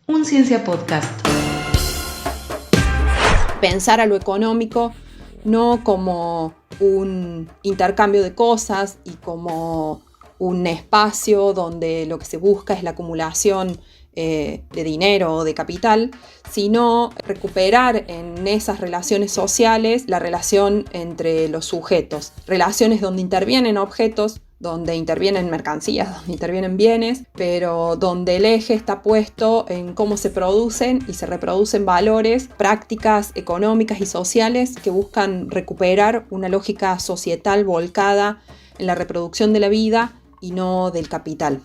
Un Ciencia Podcast. Pensar a lo económico no como un intercambio de cosas y como un espacio donde lo que se busca es la acumulación de dinero o de capital, sino recuperar en esas relaciones sociales la relación entre los sujetos, relaciones donde intervienen objetos, donde intervienen mercancías, donde intervienen bienes, pero donde el eje está puesto en cómo se producen y se reproducen valores, prácticas económicas y sociales que buscan recuperar una lógica societal volcada en la reproducción de la vida y no del capital.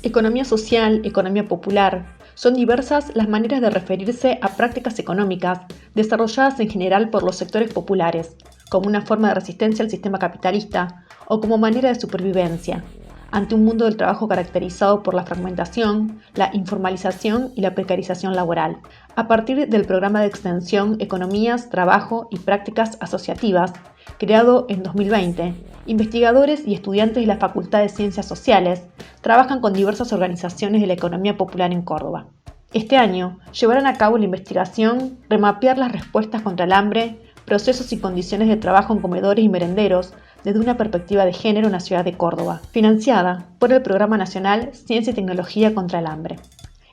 Economía social, economía popular, son diversas las maneras de referirse a prácticas económicas desarrolladas en general por los sectores populares, como una forma de resistencia al sistema capitalista o como manera de supervivencia, ante un mundo del trabajo caracterizado por la fragmentación, la informalización y la precarización laboral. A partir del programa de extensión Economías, Trabajo y Prácticas Asociativas, creado en 2020, investigadores y estudiantes de la Facultad de Ciencias Sociales trabajan con diversas organizaciones de la economía popular en Córdoba. Este año llevarán a cabo la investigación Remapear las respuestas contra el hambre, procesos y condiciones de trabajo en comedores y merenderos desde una perspectiva de género en la ciudad de Córdoba, financiada por el Programa Nacional Ciencia y Tecnología contra el Hambre.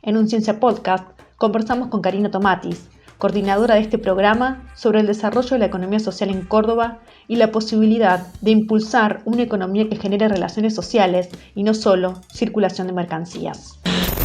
En un Ciencia Podcast conversamos con Karina Tomatis, coordinadora de este programa, sobre el desarrollo de la economía social en Córdoba y la posibilidad de impulsar una economía que genere relaciones sociales y no solo circulación de mercancías.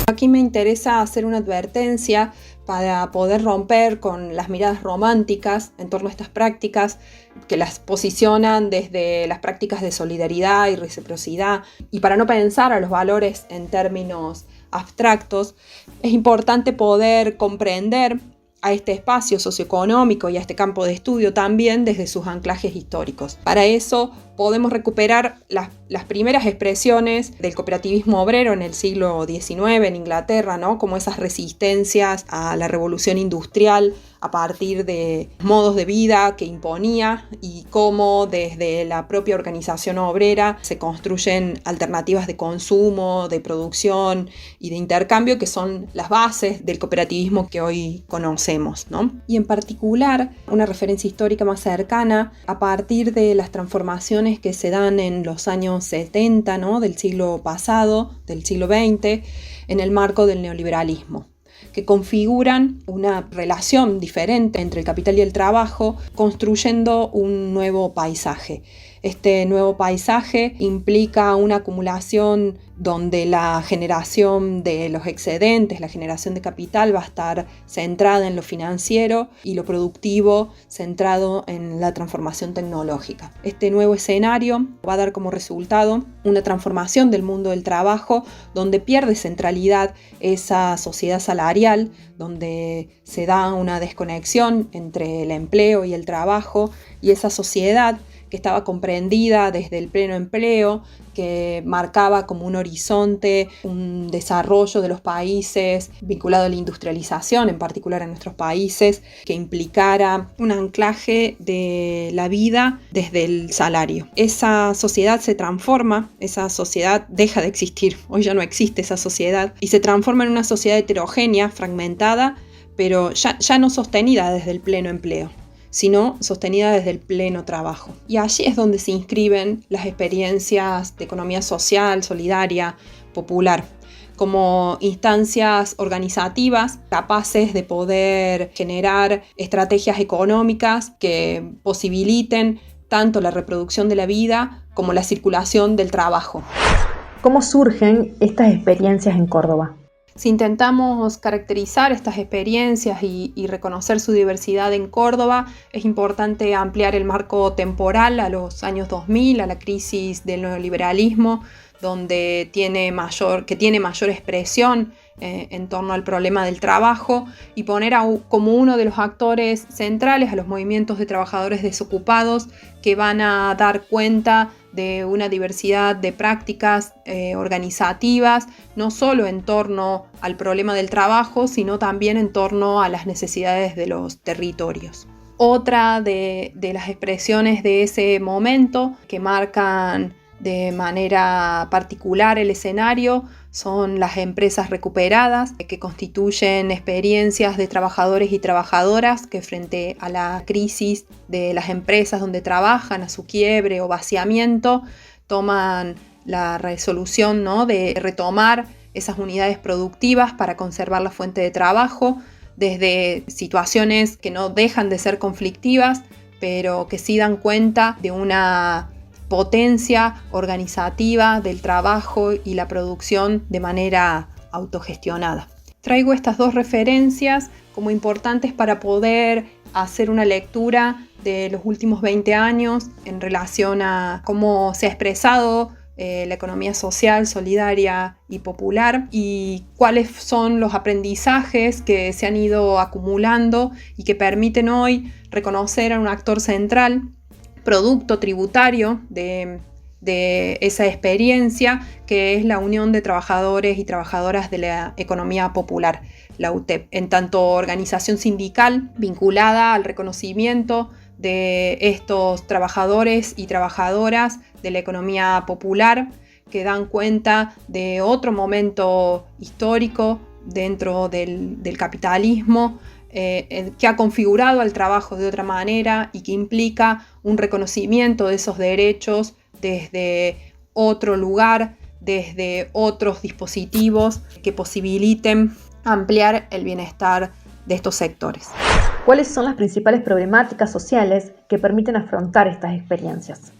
Aquí me interesa hacer una advertencia para poder romper con las miradas románticas en torno a estas prácticas que las posicionan desde las prácticas de solidaridad y reciprocidad, y para no pensar a los valores en términos abstractos, es importante poder comprender a este espacio socioeconómico y a este campo de estudio también desde sus anclajes históricos. Para eso podemos recuperar las primeras expresiones del cooperativismo obrero en el siglo XIX en Inglaterra, ¿no? Como esas resistencias a la revolución industrial a partir de modos de vida que imponía y cómo desde la propia organización obrera se construyen alternativas de consumo, de producción y de intercambio que son las bases del cooperativismo que hoy conocemos, ¿no? Y en particular, una referencia histórica más cercana a partir de las transformaciones que se dan en los años 70, ¿no? Del siglo pasado, del siglo XX, en el marco del neoliberalismo, que configuran una relación diferente entre el capital y el trabajo, construyendo un nuevo paisaje. Este nuevo paisaje implica una acumulación donde la generación de los excedentes, la generación de capital va a estar centrada en lo financiero y lo productivo centrado en la transformación tecnológica. Este nuevo escenario va a dar como resultado una transformación del mundo del trabajo donde pierde centralidad esa sociedad salarial, donde se da una desconexión entre el empleo y el trabajo, y esa sociedad que estaba comprendida desde el pleno empleo, que marcaba como un horizonte, un desarrollo de los países vinculado a la industrialización, en particular en nuestros países, que implicara un anclaje de la vida desde el salario. Esa sociedad se transforma, esa sociedad deja de existir, hoy ya no existe esa sociedad, y se transforma en una sociedad heterogénea, fragmentada, pero ya no sostenida desde el pleno empleo, sino sostenida desde el pleno trabajo. Y allí es donde se inscriben las experiencias de economía social, solidaria, popular, como instancias organizativas capaces de poder generar estrategias económicas que posibiliten tanto la reproducción de la vida como la circulación del trabajo. ¿Cómo surgen estas experiencias en Córdoba? Si intentamos caracterizar estas experiencias y reconocer su diversidad en Córdoba, es importante ampliar el marco temporal a los años 2000, a la crisis del neoliberalismo, que tiene mayor expresión en torno al problema del trabajo, y poner como uno de los actores centrales a los movimientos de trabajadores desocupados que van a dar cuenta de una diversidad de prácticas organizativas, no solo en torno al problema del trabajo, sino también en torno a las necesidades de los territorios. Otra de las expresiones de ese momento que marcan de manera particular el escenario son las empresas recuperadas, que constituyen experiencias de trabajadores y trabajadoras que frente a la crisis de las empresas donde trabajan, a su quiebre o vaciamiento, toman la resolución, ¿no?, de retomar esas unidades productivas para conservar la fuente de trabajo desde situaciones que no dejan de ser conflictivas, pero que sí dan cuenta de una potencia organizativa del trabajo y la producción de manera autogestionada. Traigo estas dos referencias como importantes para poder hacer una lectura de los últimos 20 años en relación a cómo se ha expresado la economía social, solidaria y popular, y cuáles son los aprendizajes que se han ido acumulando y que permiten hoy reconocer a un actor central, producto tributario de esa experiencia, que es la Unión de Trabajadores y Trabajadoras de la Economía Popular, la UTEP, en tanto organización sindical vinculada al reconocimiento de estos trabajadores y trabajadoras de la economía popular, que dan cuenta de otro momento histórico dentro del capitalismo, que ha configurado al trabajo de otra manera y que implica un reconocimiento de esos derechos desde otro lugar, desde otros dispositivos que posibiliten ampliar el bienestar de estos sectores. ¿Cuáles son las principales problemáticas sociales que permiten afrontar estas experiencias?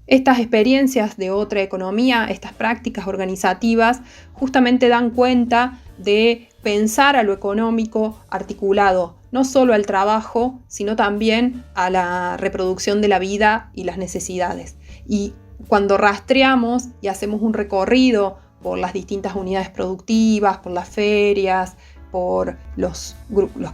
Estas experiencias de otra economía, estas prácticas organizativas, justamente dan cuenta de pensar a lo económico articulado no solo al trabajo, sino también a la reproducción de la vida y las necesidades. Y cuando rastreamos y hacemos un recorrido por las distintas unidades productivas, por las ferias, por los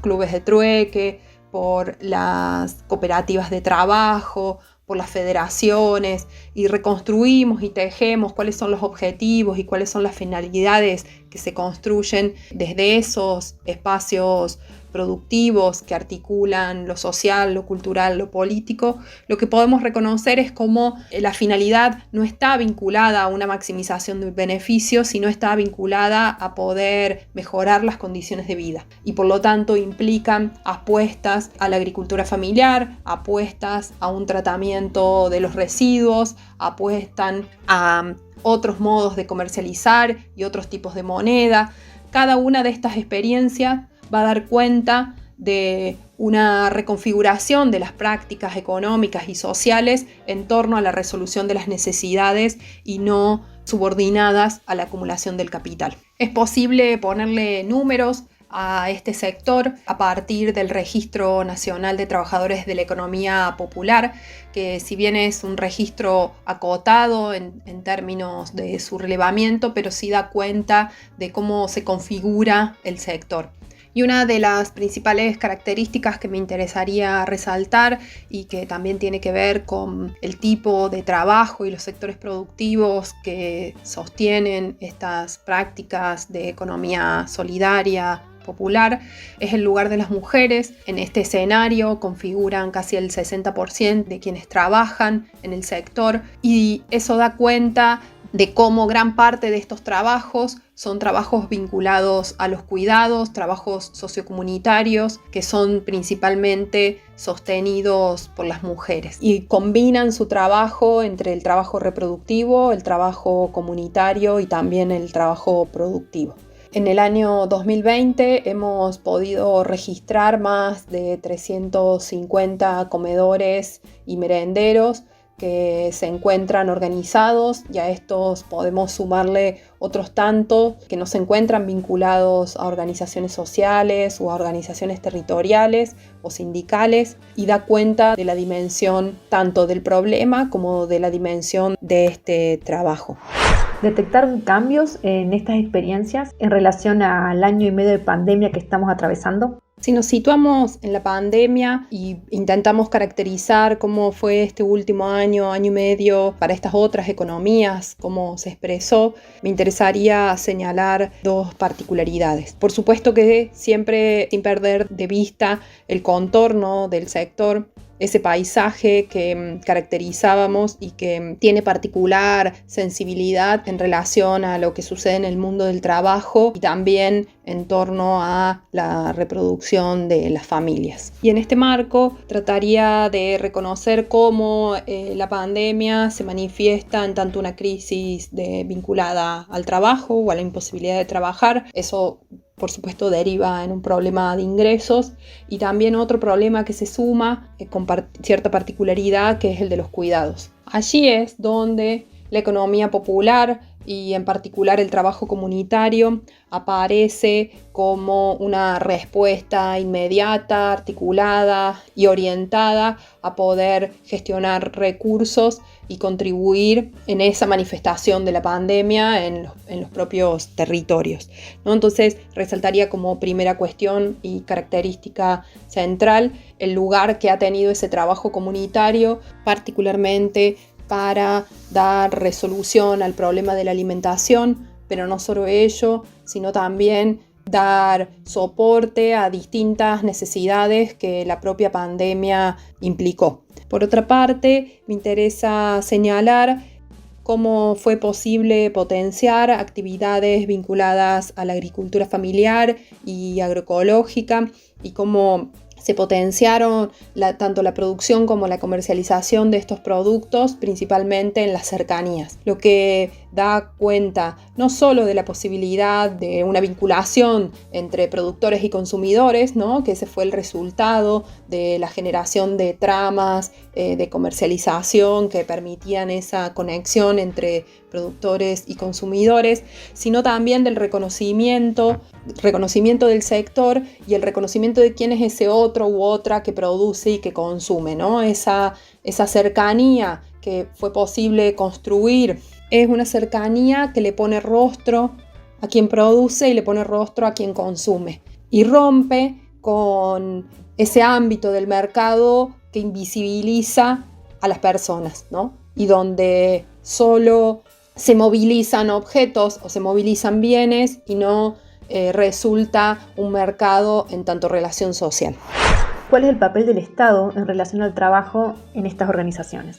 clubes de trueque, por las cooperativas de trabajo, por las federaciones, y reconstruimos y tejemos cuáles son los objetivos y cuáles son las finalidades que se construyen desde esos espacios productivos que articulan lo social, lo cultural, lo político, lo que podemos reconocer es cómo la finalidad no está vinculada a una maximización del beneficio, sino está vinculada a poder mejorar las condiciones de vida. Y por lo tanto implican apuestas a la agricultura familiar, apuestas a un tratamiento de los residuos, apuestan a otros modos de comercializar y otros tipos de moneda. Cada una de estas experiencias va a dar cuenta de una reconfiguración de las prácticas económicas y sociales en torno a la resolución de las necesidades y no subordinadas a la acumulación del capital. Es posible ponerle números a este sector a partir del Registro Nacional de Trabajadores de la Economía Popular, que si bien es un registro acotado en términos de su relevamiento, pero sí da cuenta de cómo se configura el sector. Y una de las principales características que me interesaría resaltar y que también tiene que ver con el tipo de trabajo y los sectores productivos que sostienen estas prácticas de economía solidaria, popular, es el lugar de las mujeres. En este escenario configuran casi el 60% de quienes trabajan en el sector, y eso da cuenta de cómo gran parte de estos trabajos son trabajos vinculados a los cuidados, trabajos sociocomunitarios que son principalmente sostenidos por las mujeres y combinan su trabajo entre el trabajo reproductivo, el trabajo comunitario y también el trabajo productivo. En el año 2020 hemos podido registrar más de 350 comedores y merenderos que se encuentran organizados, y a estos podemos sumarle otros tantos que no se encuentran vinculados a organizaciones sociales o a organizaciones territoriales o sindicales, y da cuenta de la dimensión tanto del problema como de la dimensión de este trabajo. ¿Detectaron cambios en estas experiencias en relación al año y medio de pandemia que estamos atravesando? Si nos situamos en la pandemia y intentamos caracterizar cómo fue este último año, año y medio para estas otras economías, cómo se expresó, me interesaría señalar dos particularidades. Por supuesto que siempre sin perder de vista el contorno del sector, ese paisaje que caracterizábamos y que tiene particular sensibilidad en relación a lo que sucede en el mundo del trabajo y también en torno a la reproducción de las familias. Y en este marco trataría de reconocer cómo la pandemia se manifiesta en tanto una crisis vinculada al trabajo o a la imposibilidad de trabajar. Eso, por supuesto, deriva en un problema de ingresos y también otro problema que se suma con cierta particularidad, que es el de los cuidados. Allí es donde la economía popular y en particular el trabajo comunitario aparece como una respuesta inmediata, articulada y orientada a poder gestionar recursos y contribuir en esa manifestación de la pandemia en los propios territorios, ¿no? Entonces, resaltaría como primera cuestión y característica central el lugar que ha tenido ese trabajo comunitario, particularmente para dar resolución al problema de la alimentación, pero no solo ello, sino también dar soporte a distintas necesidades que la propia pandemia implicó. Por otra parte, me interesa señalar cómo fue posible potenciar actividades vinculadas a la agricultura familiar y agroecológica y cómo se potenciaron tanto la producción como la comercialización de estos productos, principalmente en las cercanías, lo que da cuenta no solo de la posibilidad de una vinculación entre productores y consumidores, ¿no? Que ese fue el resultado de la generación de tramas de comercialización que permitían esa conexión entre productores y consumidores, sino también del reconocimiento del sector y el reconocimiento de quién es ese otro u otra que produce y que consume, ¿no? Esa cercanía que fue posible construir es una cercanía que le pone rostro a quien produce y le pone rostro a quien consume y rompe con ese ámbito del mercado que invisibiliza a las personas, ¿no? Y donde solo se movilizan objetos o se movilizan bienes y no resulta un mercado en tanto relación social. ¿Cuál es el papel del Estado en relación al trabajo en estas organizaciones?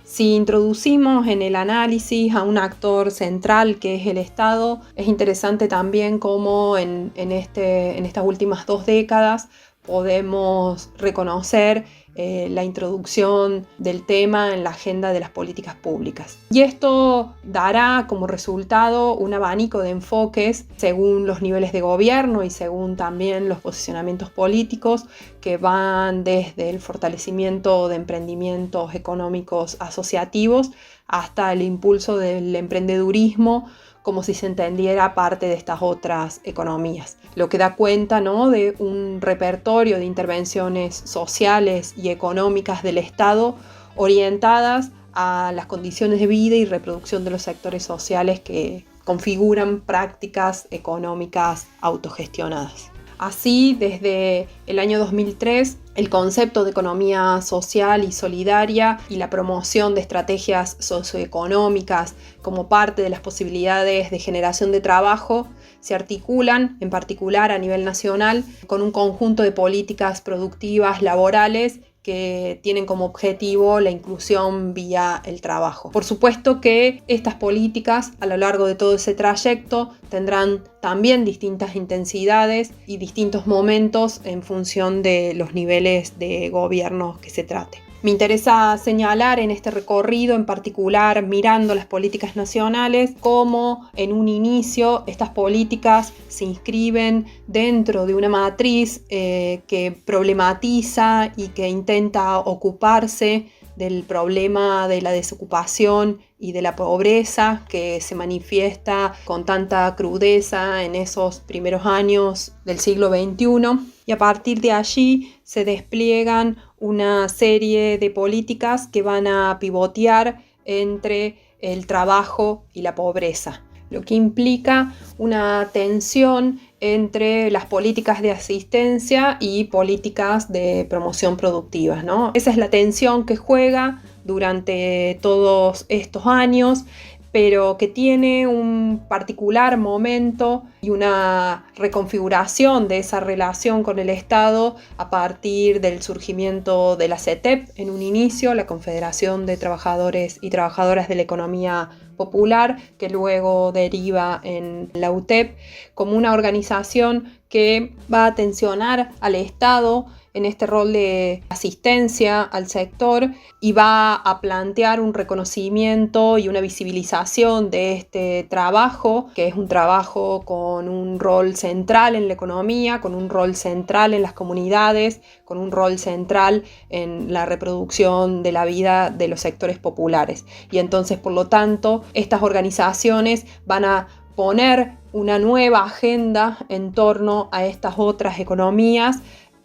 Si introducimos en el análisis a un actor central que es el Estado, es interesante también cómo en estas últimas 2 décadas podemos reconocer la introducción del tema en la agenda de las políticas públicas. Y esto dará como resultado un abanico de enfoques según los niveles de gobierno y según también los posicionamientos políticos que van desde el fortalecimiento de emprendimientos económicos asociativos hasta el impulso del emprendedurismo, como si se entendiera parte de estas otras economías, lo que da cuenta, ¿no?, de un repertorio de intervenciones sociales y económicas del Estado orientadas a las condiciones de vida y reproducción de los sectores sociales que configuran prácticas económicas autogestionadas. Así, desde el año 2003, el concepto de economía social y solidaria y la promoción de estrategias socioeconómicas como parte de las posibilidades de generación de trabajo se articulan, en particular a nivel nacional, con un conjunto de políticas productivas laborales que tienen como objetivo la inclusión vía el trabajo. Por supuesto que estas políticas a lo largo de todo ese trayecto tendrán también distintas intensidades y distintos momentos en función de los niveles de gobierno que se trate. Me interesa señalar en este recorrido, en particular mirando las políticas nacionales, cómo en un inicio estas políticas se inscriben dentro de una matriz que problematiza y que intenta ocuparse del problema de la desocupación y de la pobreza que se manifiesta con tanta crudeza en esos primeros años del siglo XXI. Y a partir de allí se despliegan una serie de políticas que van a pivotear entre el trabajo y la pobreza, lo que implica una tensión entre las políticas de asistencia y políticas de promoción productiva, ¿no? Esa es la tensión que juega durante todos estos años pero que tiene un particular momento y una reconfiguración de esa relación con el Estado a partir del surgimiento de la CETEP en un inicio, la Confederación de Trabajadores y Trabajadoras de la Economía Popular, que luego deriva en la UTEP, como una organización que va a tensionar al Estado en este rol de asistencia al sector y va a plantear un reconocimiento y una visibilización de este trabajo, que es un trabajo con un rol central en la economía, con un rol central en las comunidades, con un rol central en la reproducción de la vida de los sectores populares. Y entonces, por lo tanto, estas organizaciones van a poner una nueva agenda en torno a estas otras economías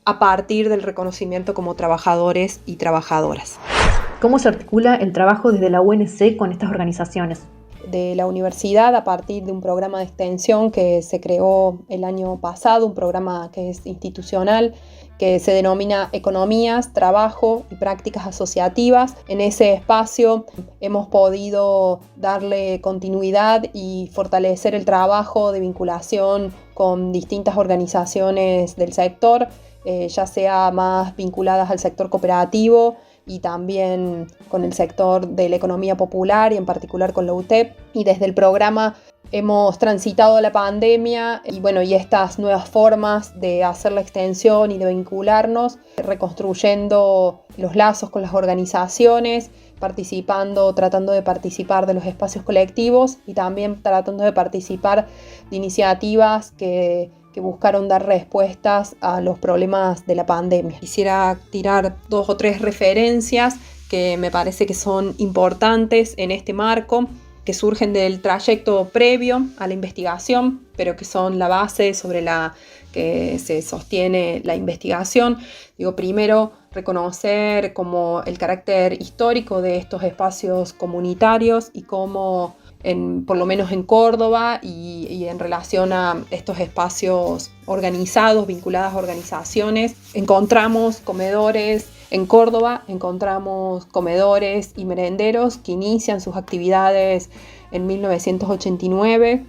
a partir del reconocimiento como trabajadores y trabajadoras. ¿Cómo se articula el trabajo desde la UNC con estas organizaciones? De la universidad, a partir de un programa de extensión que se creó el año pasado, un programa que es institucional, que se denomina Economías, Trabajo y Prácticas Asociativas. En ese espacio hemos podido darle continuidad y fortalecer el trabajo de vinculación con distintas organizaciones del sector, ya sea más vinculadas al sector cooperativo y también con el sector de la economía popular y en particular con la UTEP. Y desde el programa hemos transitado la pandemia y estas nuevas formas de hacer la extensión y de vincularnos, reconstruyendo los lazos con las organizaciones, tratando de participar de los espacios colectivos y también tratando de participar de iniciativas que buscaron dar respuestas a los problemas de la pandemia. Quisiera tirar 2 o 3 referencias que me parece que son importantes en este marco, que surgen del trayecto previo a la investigación, pero que son la base sobre la que se sostiene la investigación. Primero, reconocer como el carácter histórico de estos espacios comunitarios y cómo por lo menos en Córdoba y en relación a estos espacios organizados, vinculadas a organizaciones, encontramos comedores. En Córdoba encontramos comedores y merenderos que inician sus actividades en 1989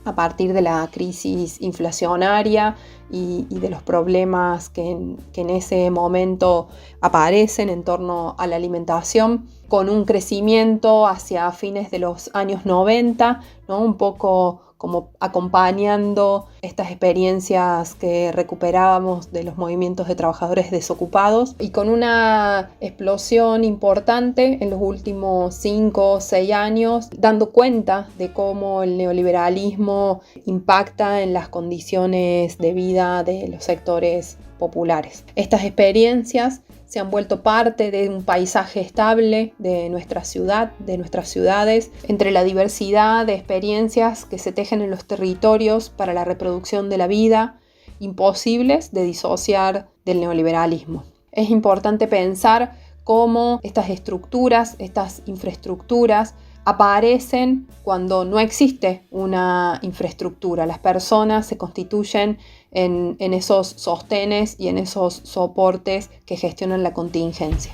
a partir de la crisis inflacionaria y de los problemas que en ese momento aparecen en torno a la alimentación, con un crecimiento hacia fines de los años 90, ¿no? Un poco como acompañando estas experiencias que recuperábamos de los movimientos de trabajadores desocupados, y con una explosión importante en los últimos 5 o 6 años, dando cuenta de cómo el neoliberalismo impacta en las condiciones de vida de los sectores populares. Estas experiencias se han vuelto parte de un paisaje estable de nuestra ciudad, de nuestras ciudades, entre la diversidad de experiencias que se tejen en los territorios para la reproducción de la vida, imposibles de disociar del neoliberalismo. Es importante pensar cómo estas estructuras, estas infraestructuras, aparecen cuando no existe una infraestructura. Las personas se constituyen en esos sostenes y en esos soportes que gestionan la contingencia.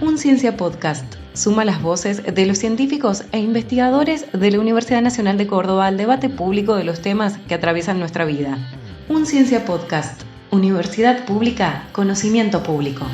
Un Ciencia Podcast suma las voces de los científicos e investigadores de la Universidad Nacional de Córdoba al debate público de los temas que atraviesan nuestra vida. Un Ciencia Podcast. Universidad Pública, conocimiento público.